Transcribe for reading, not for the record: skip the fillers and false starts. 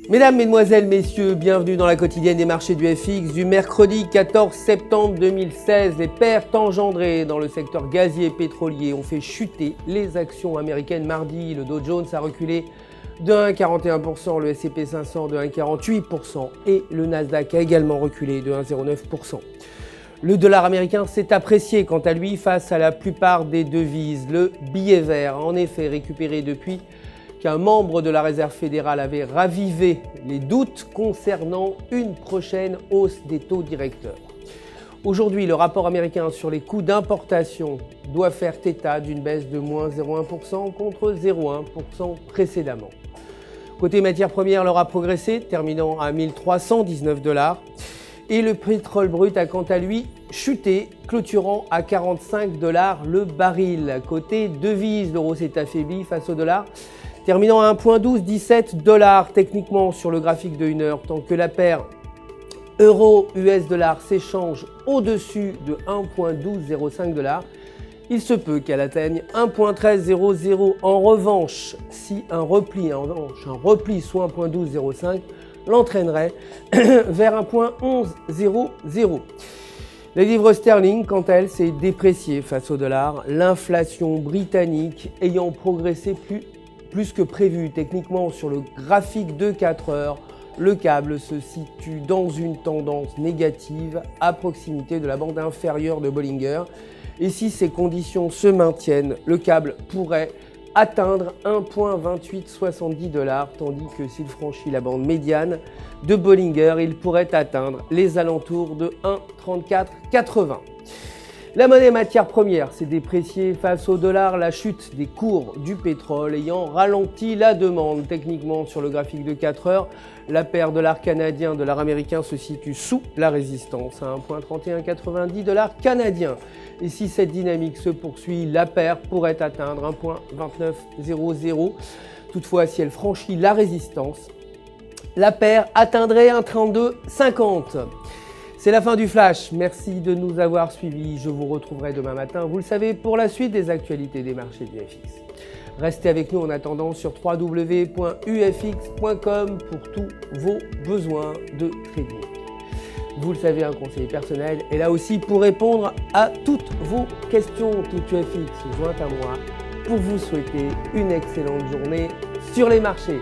Mesdames, Mesdemoiselles, Messieurs, bienvenue dans la quotidienne des marchés du FX du mercredi 14 septembre 2016. Les pertes engendrées dans le secteur gazier et pétrolier ont fait chuter les actions américaines mardi. Le Dow Jones a reculé de 1,41%, le S&P 500 de 1,48% et le Nasdaq a également reculé de 1,09%. Le dollar américain s'est apprécié quant à lui face à la plupart des devises. Le billet vert a en effet récupéré depuis qu'un membre de la Réserve fédérale avait ravivé les doutes concernant une prochaine hausse des taux directeurs. Aujourd'hui, le rapport américain sur les coûts d'importation doit faire état d'une baisse de moins 0,1% contre 0,1% précédemment. Côté matières premières, l'or a progressé, terminant à 1319 $. Et le pétrole brut a quant à lui chuté, clôturant à 45 $ le baril. Côté devises, l'euro s'est affaibli face au dollar, terminant à 1,1217 $ techniquement sur le graphique de 1 heure, tant que la paire euro-US dollar s'échange au-dessus de 1,1205 $. Il se peut qu'elle atteigne 1,1300. En revanche, si un repli soit 1,1205, l'entraînerait vers 1,1100. La livre sterling, quant à elle, s'est dépréciée face au dollar, l'inflation britannique ayant progressé plus que prévu. Techniquement, sur le graphique de 4 heures, le câble se situe dans une tendance négative à proximité de la bande inférieure de Bollinger. Et si ces conditions se maintiennent, le câble pourrait atteindre 1,2870 $, tandis que s'il franchit la bande médiane de Bollinger, il pourrait atteindre les alentours de 1,3480. La monnaie matière première s'est dépréciée face au dollar, la chute des cours du pétrole ayant ralenti la demande. Techniquement, sur le graphique de 4 heures, la paire dollar canadien, dollar américain se situe sous la résistance à 1,3190 $ canadien. Et si cette dynamique se poursuit, la paire pourrait atteindre 1,2900. Toutefois, si elle franchit la résistance, la paire atteindrait 1,3250. C'est la fin du flash. Merci de nous avoir suivis. Je vous retrouverai demain matin, vous le savez, pour la suite des actualités des marchés du FX. Restez avec nous en attendant sur www.ufx.com pour tous vos besoins de trading. Vous le savez, un conseiller personnel est là aussi pour répondre à toutes vos questions. Toute UFX joint à moi pour vous souhaiter une excellente journée sur les marchés.